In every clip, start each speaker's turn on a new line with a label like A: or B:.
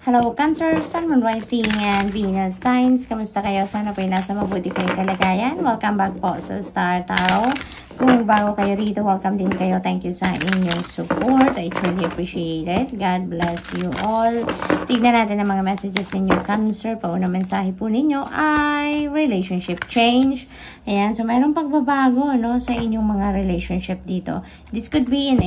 A: Hello, Cancer, Sun, Moon, Rising, and Venus signs. Kamusta kayo? Sana po nasa mabuti kayong kalagayan. Welcome back po sa Star Tarot. Kung bago kayo rito, welcome din kayo. Thank you sa inyong support. I truly appreciate it. God bless you all. Tignan natin ang mga messages ninyo, Cancer. Paunang mensahe po ninyo ay relationship change. Ayan, so mayroong pagbabago no, sa inyong mga relationship dito. This could be in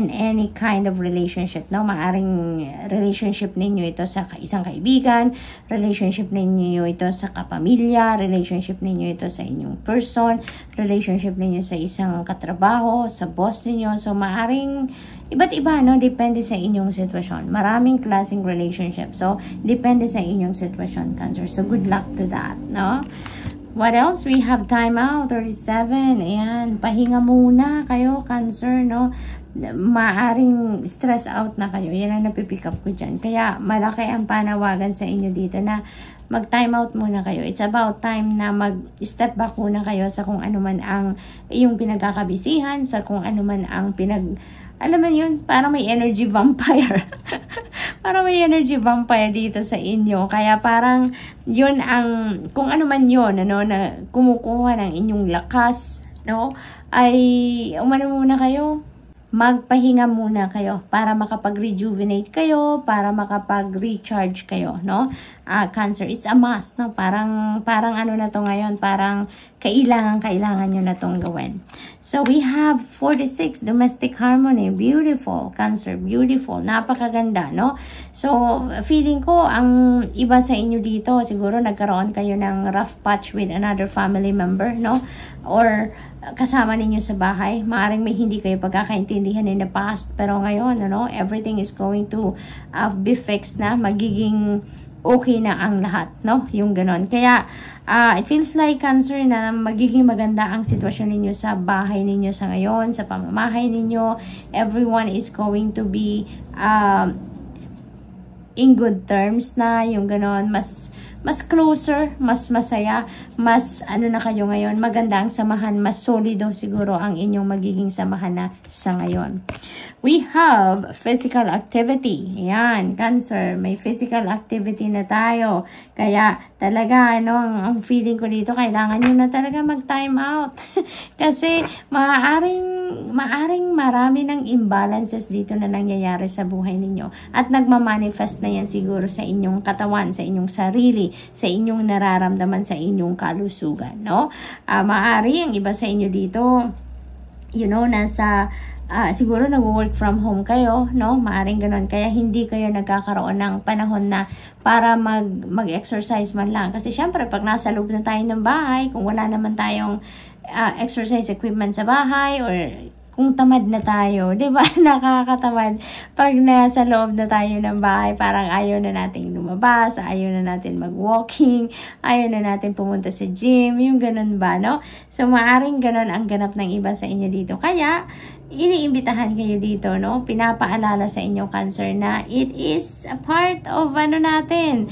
A: any kind of relationship, no? Maaring relationship ninyo ito sa isang kaibigan, relationship ninyo ito sa kapamilya, relationship ninyo ito sa inyong person, relationship ninyo sa isang katrabaho, sa boss ninyo. So, maaring iba't iba, no? Depende sa inyong sitwasyon. Maraming klaseng relationship. So, depende sa inyong sitwasyon, Cancer. So, good luck to that, no? What else? We have time out, 37. Ayan, pahinga muna kayo, Cancer, no? Maaring stress out na kayo. Yan ang napipick up ko dyan. Kaya malaki ang panawagan sa inyo dito na mag-time out muna kayo. It's about time na mag-step back muna kayo sa kung ano man ang iyong pinagkakabisihan, sa kung ano man ang alam mo yun, parang may energy vampire. Parang may energy vampire dito sa inyo. Kaya parang yun ang, kung ano man yun, ano, na kumukuha ng inyong lakas, no, ay umano muna kayo. Magpahinga muna kayo para makapag-rejuvenate kayo, para makapag-recharge kayo, no? Cancer, it's a must, no? Parang ano na to ngayon, parang kailangan nyo na tong gawin. So, we have 46, domestic harmony, beautiful, Cancer, beautiful, napakaganda, no? So, feeling ko, ang iba sa inyo dito, siguro nagkaroon kayo ng rough patch with another family member, no? Or kasama ninyo sa bahay. Maaring may hindi kayo pagkakaintindihan in the past. Pero ngayon, ano, everything is going to be fixed na. Magiging okay na ang lahat, no? Yung ganon. Kaya, it feels like, Cancer, na magiging maganda ang sitwasyon ninyo sa bahay ninyo sa ngayon, sa pamamahay ninyo. Everyone is going to be in good terms na. Yung ganon. Mas closer, mas masaya, mas ano na kayo ngayon, maganda ang samahan, mas solido siguro ang inyong magiging samahan na sa ngayon. We have physical activity. Yan, Cancer, may physical activity na tayo. Kaya talaga, ano, ang feeling ko dito, kailangan nyo na talaga mag-time out. Kasi maaring marami ng imbalances dito na nangyayari sa buhay ninyo. At nagmamanifest na yan siguro sa inyong katawan, sa inyong sarili, sa inyong nararamdaman, sa inyong kalusugan, no? Maari ang iba sa inyo dito, you know, nasa siguro nag-work from home kayo, no? Maaring ganon. Kaya hindi kayo nagkakaroon ng panahon na para mag-exercise man lang. Kasi syempre, pag nasa loob na tayo ng bahay, kung wala naman tayong exercise equipment sa bahay, or kung tamad na tayo, di ba? Nakakatamad. Pag nasa loob na tayo ng bahay, parang ayaw na natin lumabas, ayaw na natin mag-walking, ayaw na natin pumunta sa gym, yung ganun ba, no? So, maaring ganun ang ganap ng iba sa inyo dito. Kaya, iniimbitahan kayo dito, no? Pinapaalala sa inyo, Cancer, na it is a part of ano natin,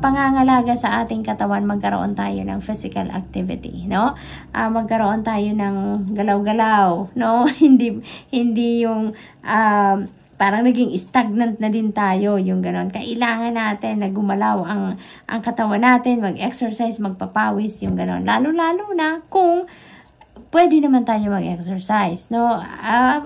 A: pangangalaga sa ating katawan, magkaroon tayo ng physical activity, no? Magkaroon tayo ng galaw-galaw, no? hindi yung parang naging stagnant na din tayo, yung ganon. Kailangan natin na gumalaw ang katawan natin, mag-exercise, magpapawis, yung ganon. Lalo-lalo na kung pwede naman tayo mag-exercise, no?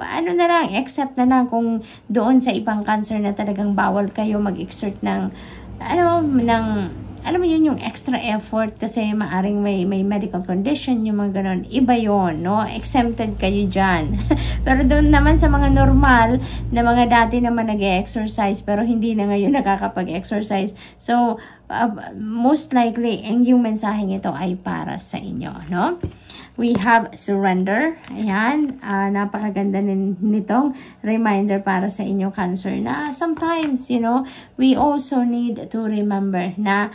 A: Ano na lang, except na lang kung doon sa ibang Cancer na talagang bawal kayo mag-exert ng alam mo yun, yung extra effort kasi maaring may medical condition, yung mga ganon, iba yun, no? Exempted kayo dyan. Pero doon naman sa mga normal na mga dati naman nag-exercise pero hindi na ngayon nakakapag-exercise. So, most likely, yung mensaheng ito ay para sa inyo, no? We have surrender. Ayan, napakaganda nitong reminder para sa inyo, Cancer, na sometimes, you know, we also need to remember na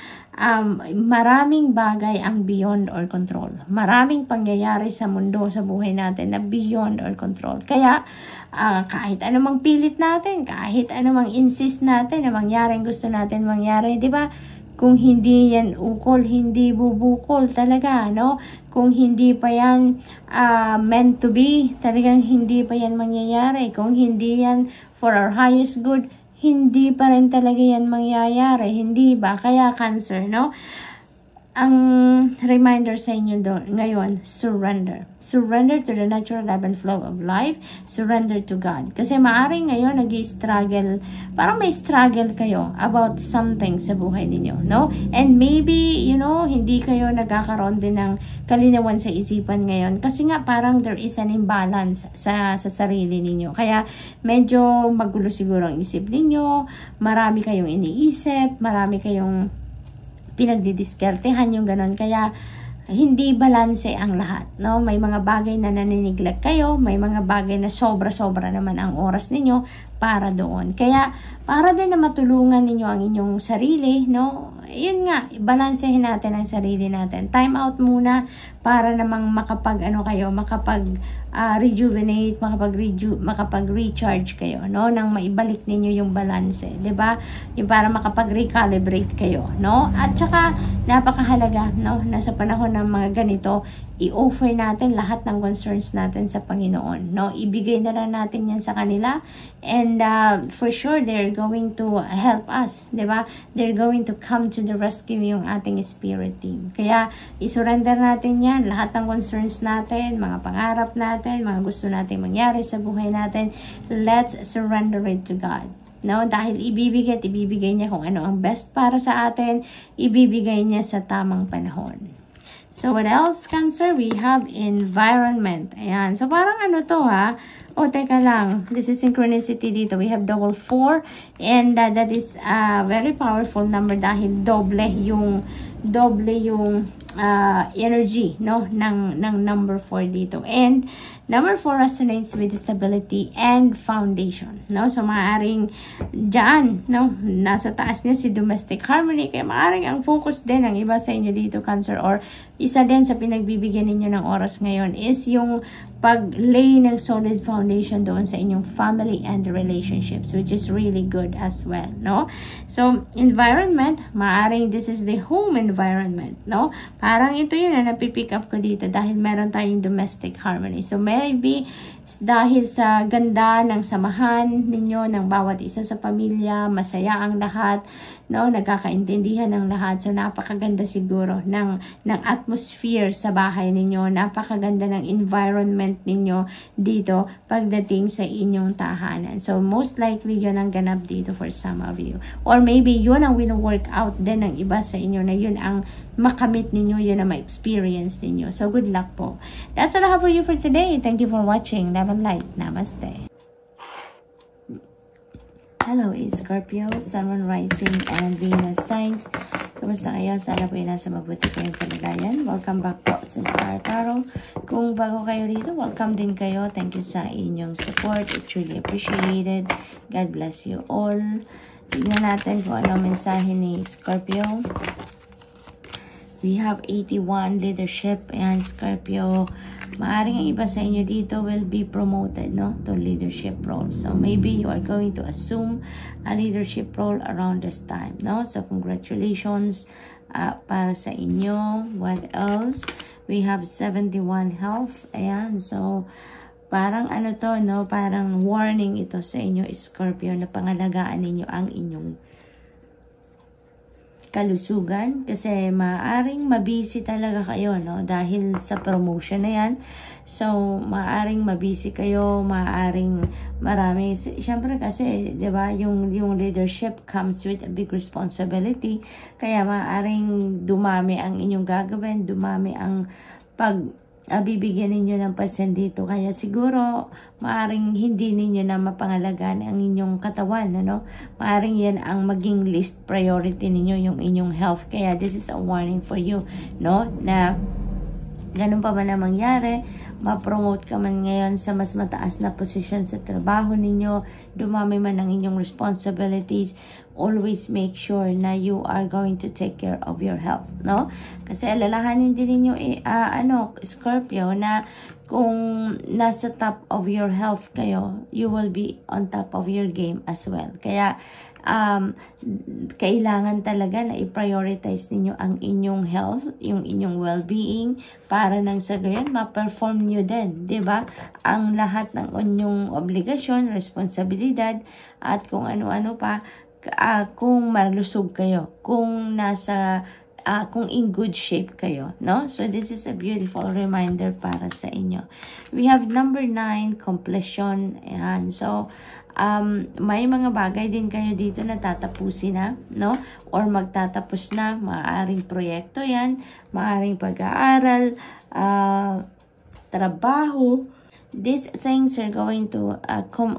A: maraming bagay ang beyond our control. Maraming pangyayari sa mundo, sa buhay natin na beyond our control. Kaya, kahit anumang pilit natin, kahit anumang insist natin na mangyaring gusto natin mangyari, di ba? Kung hindi yan ukol, hindi bubukol talaga, no? Kung hindi pa yan meant to be, talagang hindi pa yan mangyayari. Kung hindi yan for our highest good, hindi pa rin talaga yan mangyayari. Hindi ba? Kaya Cancer, no? Ang reminder sa inyo ngayon, surrender. Surrender to the natural ebb and flow of life. Surrender to God. Kasi maaring ngayon nag-i-struggle, parang may struggle kayo about something sa buhay ninyo, no? And maybe, you know, hindi kayo nagkakaroon din ng kalinawan sa isipan ngayon. Kasi nga parang there is an imbalance sa sarili ninyo. Kaya medyo magulo siguro ang isip ninyo. Marami kayong iniisip. Marami kayong pinagdidiskartehan yung ganon. Kaya hindi balanse ang lahat, no? May mga bagay na naniniglect kayo, may mga bagay na sobra-sobra naman ang oras ninyo para doon. Kaya para din na matulungan ninyo ang inyong sarili, no? Yun nga, balansehin natin ang sarili natin. Time out muna para namang rejuvenate, makapag-recharge kayo, no? Nang maibalik ninyo yung balance, 'di ba? Yung para makapag-recalibrate kayo, no? At saka napakahalaga, no? Nasa panahon ng mga ganito, i-offer natin lahat ng concerns natin sa Panginoon, no? Ibigay na lang natin 'yan sa kanila, and for sure they're going to help us, 'di ba? They're going to come to the rescue yung ating spirit team. Kaya i-surrender natin 'yan, lahat ng concerns natin, mga pangarap natin, mga gusto nating mangyari sa buhay natin. Let's surrender it to God. No, dahil ibibigay niya kung ano ang best para sa atin, ibibigay niya sa tamang panahon. So, what else, Cancer? We have environment. Ayan. So, parang ano to, ha? O, teka lang. This is synchronicity dito. We have double 4. And that is a very powerful number dahil doble yung energy, no? ng number 4 dito. And number 4 resonates with stability and foundation, no? So, maaaring dyan, no? Nasa taas niya si domestic harmony. Kaya maaaring ang focus din ng iba sa inyo dito, Cancer, or isa din sa pinagbibigyan ninyo ng oras ngayon is yung pag-lay ng solid foundation doon sa inyong family and relationships, which is really good as well, no? So, environment, maaaring this is the home environment, no? Parang ito yun na napipick up ko dito dahil meron tayong domestic harmony. So, maybe dahil sa ganda ng samahan ninyo ng bawat isa sa pamilya, masaya ang lahat, no? Nagkakaintindihan ng lahat. So, napakaganda siguro ng atmosphere sa bahay ninyo. Napakaganda ng environment ninyo dito pagdating sa inyong tahanan. So, most likely, yun ang ganap dito for some of you. Or maybe, yun ang wino-work out din ng iba sa inyo na yun ang makamit ninyo, yun ang ma-experience ninyo. So, good luck po. That's all I have for you for today. Thank you for watching. Love and light. Namaste. Hello, Scorpio, Sun, Moon, Rising, and Venus signs. Kumusta kayo? Sana po nasa mabuti kayong kalagayan. Welcome back po sa Star Tarot. Kung bago kayo dito, welcome din kayo. Thank you sa inyong support. It's truly appreciated. God bless you all. Tignan natin kung ano mensahe ni Scorpio. We have 81 leadership, and Scorpio, maaring ang iba sa inyo dito will be promoted, no, to leadership role. So maybe you are going to assume a leadership role around this time, no? So congratulations para sa inyo. What else? We have 71 health. Ayan, so parang ano to, no? Parang warning ito sa inyo, Scorpio, na pangalagaan ninyo ang inyong kalusugan, kasi maaring mabisi talaga kayo, no? Dahil sa promotion na yan. So, maaring mabisi kayo, maaring marami. Siyempre kasi, di ba, yung leadership comes with a big responsibility. Kaya maaring dumami ang inyong gagawin, dumami ang bibigyan ninyo ng pansin dito. Kaya siguro, maaring hindi ninyo na mapangalagaan ang inyong katawan, ano? Maaring yan ang maging least priority ninyo, yung inyong health. Kaya this is a warning for you, no? Na ganun pa ba na mangyari, ma-promote ka man ngayon sa mas mataas na posisyon sa trabaho ninyo, dumami man ang inyong responsibilities, always make sure na you are going to take care of your health, no? Kasi alalahanin din ninyo, Scorpio, na kung nasa top of your health kayo, you will be on top of your game as well. Kaya, kailangan talaga na i-prioritize ninyo ang inyong health, yung inyong well-being, para nang sa gayon, ma-perform inyo din, 'di ba? Ang lahat ng inyong obligasyon, responsibilidad, at kung ano-ano pa, kung malusog kayo, kung kung in good shape kayo, no? So this is a beautiful reminder para sa inyo. We have number 9, completion. Ayan. So may mga bagay din kayo dito na tatapusin na, no? Or magtatapos na, maaaring proyekto 'yan, maaaring pag-aaral, trabaho. These things are going to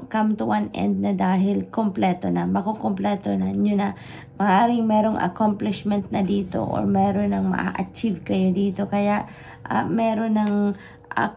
A: come to an end na dahil kompleto na, makukompleto na nyo na. Maaaring merong accomplishment na dito or meron ng ma-achieve kayo dito. Kaya meron ng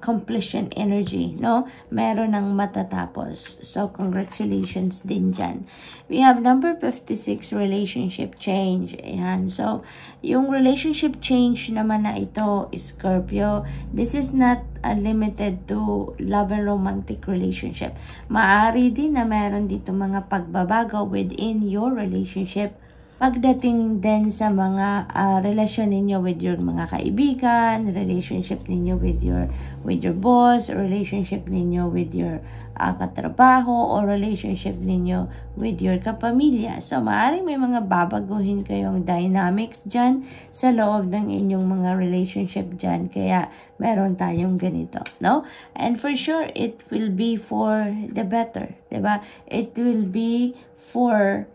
A: completion energy, no? Meron ng matatapos. So, congratulations din dyan. We have number 56, relationship change. Ayan. So, yung relationship change naman na ito, Scorpio, this is not limited to love and romantic relationship. Maaari din na meron dito mga pagbabago within your relationship. Pagdating din sa mga relasyon ninyo with your mga kaibigan, relationship ninyo with your boss, relationship ninyo with your katrabaho, or relationship ninyo with your kapamilya. So, maaaring may mga babaguhin kayong dynamics dyan sa loob ng inyong mga relationship dyan. Kaya, meron tayong ganito, no? And for sure, it will be for the better, diba? It will be for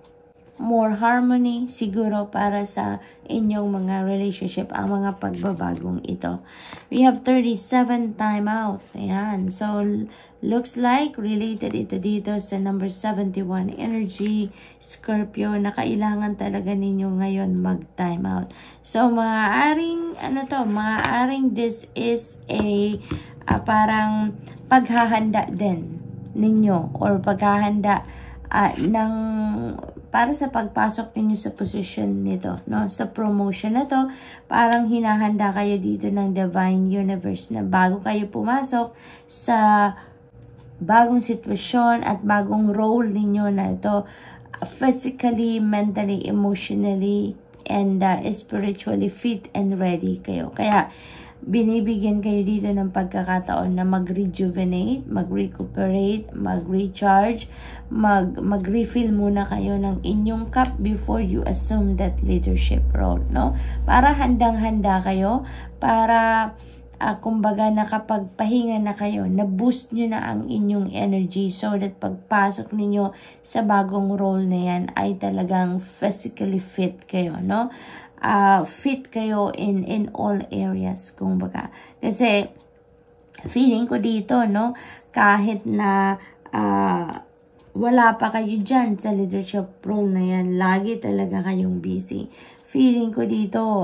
A: more harmony siguro para sa inyong mga relationship, ang mga pagbabagong ito. We have 37, time out. Ayan. So, looks like related ito dito sa number 71, energy, Scorpio, na kailangan talaga ninyo ngayon mag-time out. So, maaaring, maaaring this is a parang paghahanda din ninyo or paghahanda para sa pagpasok ninyo sa position nito, no? Sa promotion na to, parang hinahanda kayo dito ng divine universe na bago kayo pumasok sa bagong sitwasyon at bagong role ninyo na ito, physically, mentally, emotionally, and spiritually fit and ready kayo. Kaya, binibigyan kayo dito ng pagkakataon na mag-rejuvenate, mag-recuperate, mag-recharge, mag-refill muna kayo ng inyong cup before you assume that leadership role, no? Para handang-handa kayo, para kumbaga nakapagpahinga na kayo, na-boost nyo na ang inyong energy so that pagpasok ninyo sa bagong role na yan ay talagang physically fit kayo, no? Fit kayo in all areas, kumbaga. Kasi feeling ko dito, no, kahit na wala pa kayo dyan sa leadership role na yan, lagi talaga kayong busy. Feeling ko dito,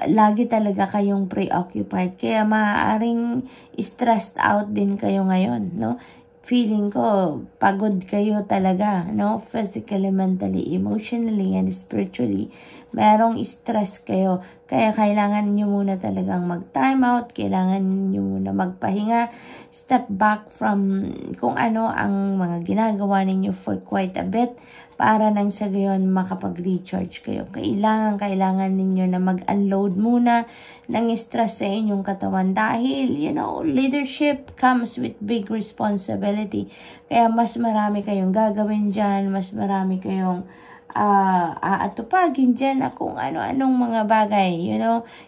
A: lagi talaga kayong preoccupied. Kaya maaaring stressed out din kayo ngayon, no? Feeling ko, pagod kayo talaga, no? Physically, mentally, emotionally, and spiritually. Merong stress kayo. Kaya kailangan nyo muna talagang mag-time out. Kailangan nyo muna magpahinga. Step back from kung ano ang mga ginagawa ninyo for quite a bit. Para nang sa gayon makapag-recharge kayo. Kailangan ninyo na mag-unload muna ng stress sa inyong katawan dahil, leadership comes with big responsibility. Kaya mas marami kayong gagawin dyan, mas marami kayong aatupagin dyan na kung ano-anong mga bagay,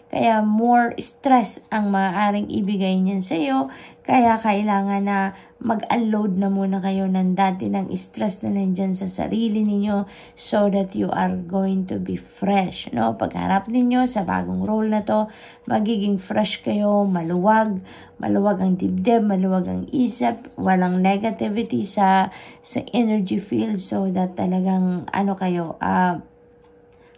A: Kaya more stress ang maaaring ibigay niyan sa iyo. Kaya kailangan na mag-unload na muna kayo ng dati ng stress na nandyan sa sarili ninyo so that you are going to be fresh, no? Pagharap ninyo sa bagong role na to, magiging fresh kayo, maluwag ang dibdib, maluwag ang isip, walang negativity sa energy field so that talagang kayo,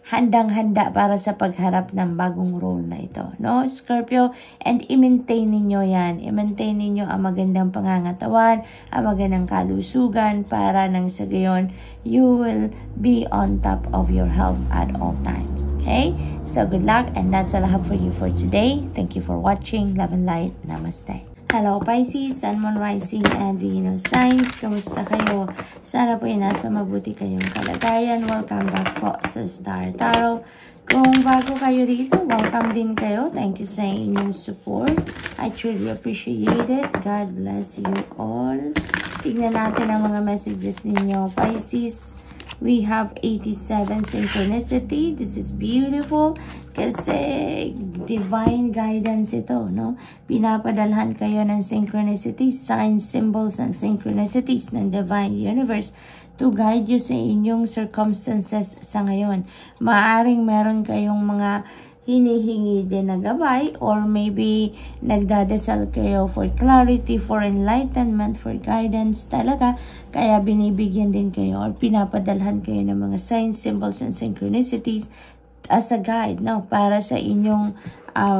A: handang-handa para sa pagharap ng bagong role na ito, no, Scorpio? And i-maintain ninyo yan. I-maintain ninyo ang magandang pangangatawan, ang magandang kalusugan para nang sa gayon, you will be on top of your health at all times. Okay? So, good luck, and that's all I have for you for today. Thank you for watching. Love and light. Namaste. Hello Pisces, Sun, Moon, Rising, and Venus signs. Kamusta kayo? Sana po nasa mabuti kayong kalagayan. Welcome back po sa Star Tarot. Kung bago kayo dito, welcome din kayo. Thank you sa inyong support. I truly appreciate it. God bless you all. Tignan natin ang mga messages ninyo, Pisces. We have 87 synchronicity. This is beautiful kasi divine guidance ito, no? Pinapadalhan kayo ng synchronicity, signs, symbols, and synchronicities ng divine universe to guide you sa inyong circumstances sa ngayon. Maaring meron kayong mga hinihingi din na gabay, or maybe nagdadasal kayo for clarity, for enlightenment, for guidance talaga, kaya binibigyan din kayo or pinapadalhan kayo ng mga signs, symbols, and synchronicities as a guide, no, para sa inyong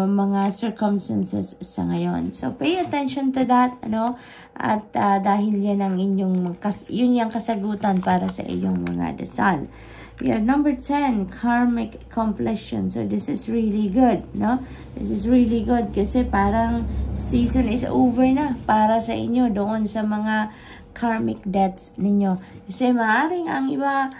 A: mga circumstances sa ngayon. So pay attention to that, ano, at dahil yan ang inyong yun yung kasagutan para sa iyong mga dasal. We have number 10, karmic completion. So this is really good, no? This is really good kasi parang season is over na para sa inyo doon sa mga karmic debts ninyo. Kasi maaaring ang iba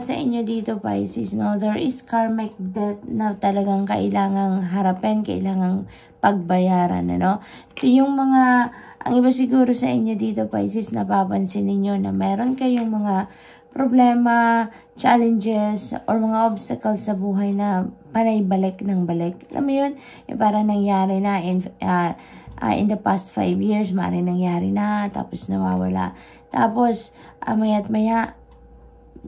A: sa inyo dito, Pisces, no? There is karmic debt na talagang kailangang harapin, kailangang pagbayaran, ano? Ito yung mga, ang iba siguro sa inyo dito, Pisces, napapansin ninyo na meron kayong mga problema, challenges, or mga obstacles sa buhay na panay balik ng balik. Alam mo yun? Yung parang nangyari na in the past 5 years, maaaring nangyari na, tapos nawawala. Tapos, maya't maya,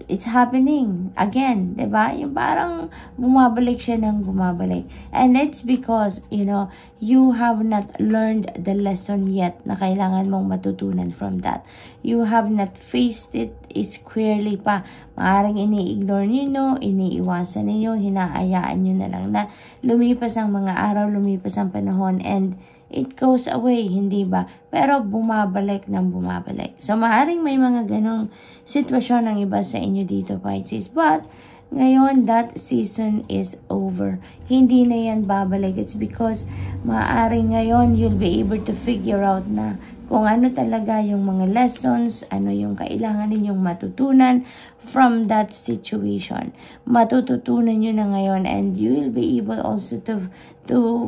A: it's happening again, diba? Yung parang bumabalik siya ng bumabalik. And it's because, you know, you have not learned the lesson yet na kailangan mong matutunan from that. You have not faced it squarely pa. Maaring ini-ignore nyo, iniiwasan niyo, hinaayaan nyo na lang na lumipas ang mga araw, lumipas ang panahon, and it goes away, hindi ba? Pero bumabalik ng bumabalik. So, maaaring may mga ganong sitwasyon ng iba sa inyo dito, Pisces. But, ngayon, that season is over. Hindi na yan babalik. It's because maaaring ngayon, you'll be able to figure out na kung ano talaga yung mga lessons, ano yung kailangan ninyong matutunan from that situation. Matututunan nyo na ngayon, and you will be able also to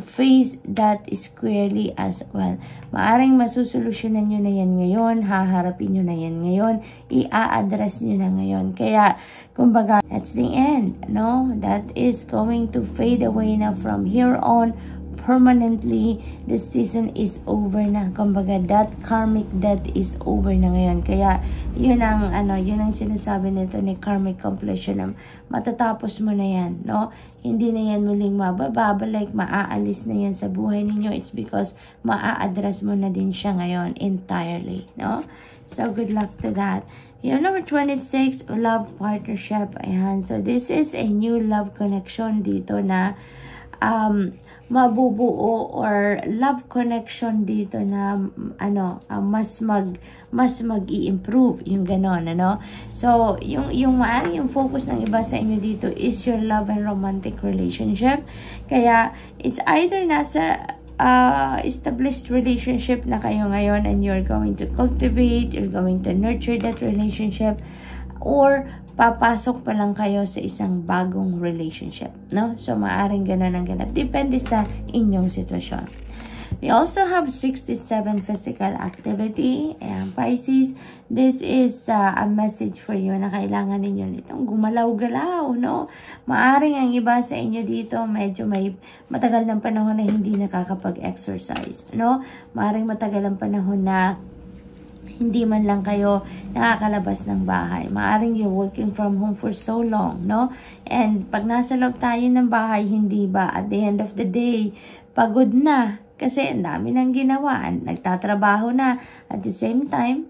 A: face that squarely as well. Maaring masusolusyonan nyo na yan ngayon, haharapin nyo na yan ngayon, i-a-address nyo na ngayon. Kaya, kumbaga, that's the end, no? That is going to fade away na from here on. Permanently, this season is over na. Kumbaga, that karmic debt is over na ngayon. Kaya, yun ang, yun ang sinasabi nito ni karmic completion. Matatapos mo na yan, no? Hindi na yan muling mababalik, maaalis na yan sa buhay ninyo. It's because maa-address mo na din siya ngayon entirely, no? So, good luck to that. Yung number 26, love partnership. Ayan. So, this is a new love connection dito na, mabubuo, or love connection dito na mas mag-i-improve yung ganon, ano. So yung maaaring yung focus ng iba sa inyo dito is your love and romantic relationship. Kaya it's either nasa established relationship na kayo ngayon and you're going to cultivate, you're going to nurture that relationship, or papasok pa lang kayo sa isang bagong relationship, no? So, maaring ganun ang ganap. Depende sa inyong sitwasyon. We also have 67 physical activity. Ayan, Pisces, this is a message for you na kailangan ninyo nitong gumalaw-galaw, no? Maaring ang iba sa inyo dito, medyo may matagal ng panahon na hindi nakakapag-exercise, no? Maaring matagal ng panahon na hindi man lang kayo nakakalabas ng bahay. Maaring you're working from home for so long, no? And pag nasa loob tayo ng bahay, hindi ba, at the end of the day, pagod na. Kasi ang dami nang ginawa. Nagtatrabaho na. At the same time,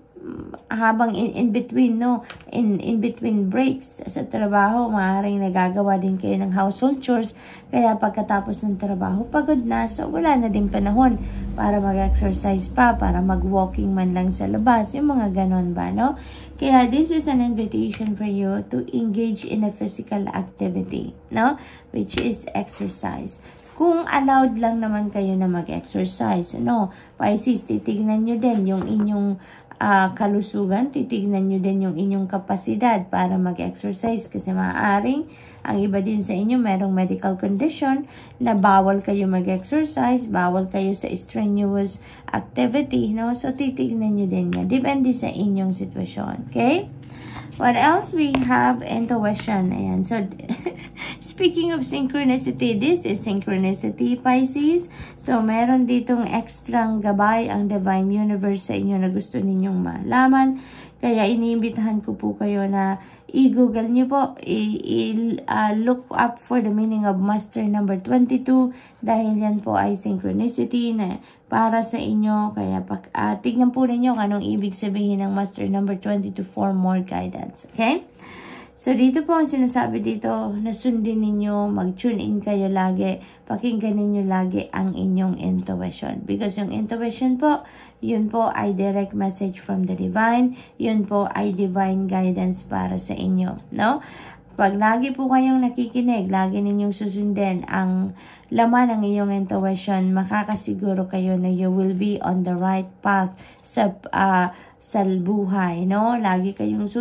A: habang in between, no? In between breaks sa trabaho, maaaring nagagawa din kayo ng household chores. Kaya pagkatapos ng trabaho, pagod na. So, wala na din panahon para mag-exercise pa, para mag-walking man lang sa labas. Yung mga ganon ba, no? Kaya this is an invitation for you to engage in a physical activity, no? Which is exercise. Kung allowed lang naman kayo na mag-exercise, Pisces, titignan nyo din yung inyong kalusugan, titignan nyo din yung inyong kapasidad para mag-exercise kasi maaaring ang iba din sa inyo merong medical condition na bawal kayo mag-exercise, bawal kayo sa strenuous activity, So, titignan nyo din yan. Depende sa inyong sitwasyon, okay? What else? We have intuition. Ayan. So, speaking of synchronicity, this is synchronicity, Pisces. So, meron ditong extrang gabay ang Divine Universe sa inyo na gusto ninyong malaman. Kaya, iniimbitahan ko po kayo na i-google nyo po, look up for the meaning of Master number 22 dahil yan po ay synchronicity na para sa inyo. Kaya, tignan po ninyo kung anong ibig sabihin ng Master number 22 for more guidance. Okay? So, dito po ang sinasabi dito, na sundin ninyo, mag-tune in kayo lagi, pakinggan ninyo lagi ang inyong intuition. Because yung intuition po, yun po ay direct message from the divine, yun po ay divine guidance para sa inyo, Pag lagi po kayong nakikinig, lagi ninyong susundin ang laman ng iyong intuition, makakasiguro kayo na you will be on the right path sa buhay, Lagi kayong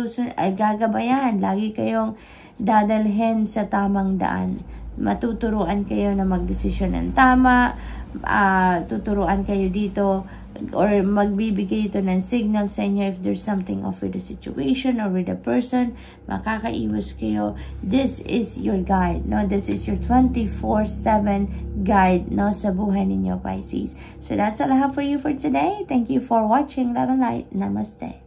A: gagabayan, lagi kayong dadalhin sa tamang daan. Matuturuan kayo na magdesisyon ng tama, tuturuan kayo dito or magbibigay ito ng signal sa inyo if there's something off with the situation or with the person, makakaiwas kayo. This is your guide, This is your 24/7 guide, sa buhay ninyo, Pisces. So that's all I have for you for today. Thank you for watching. Love and light. Namaste.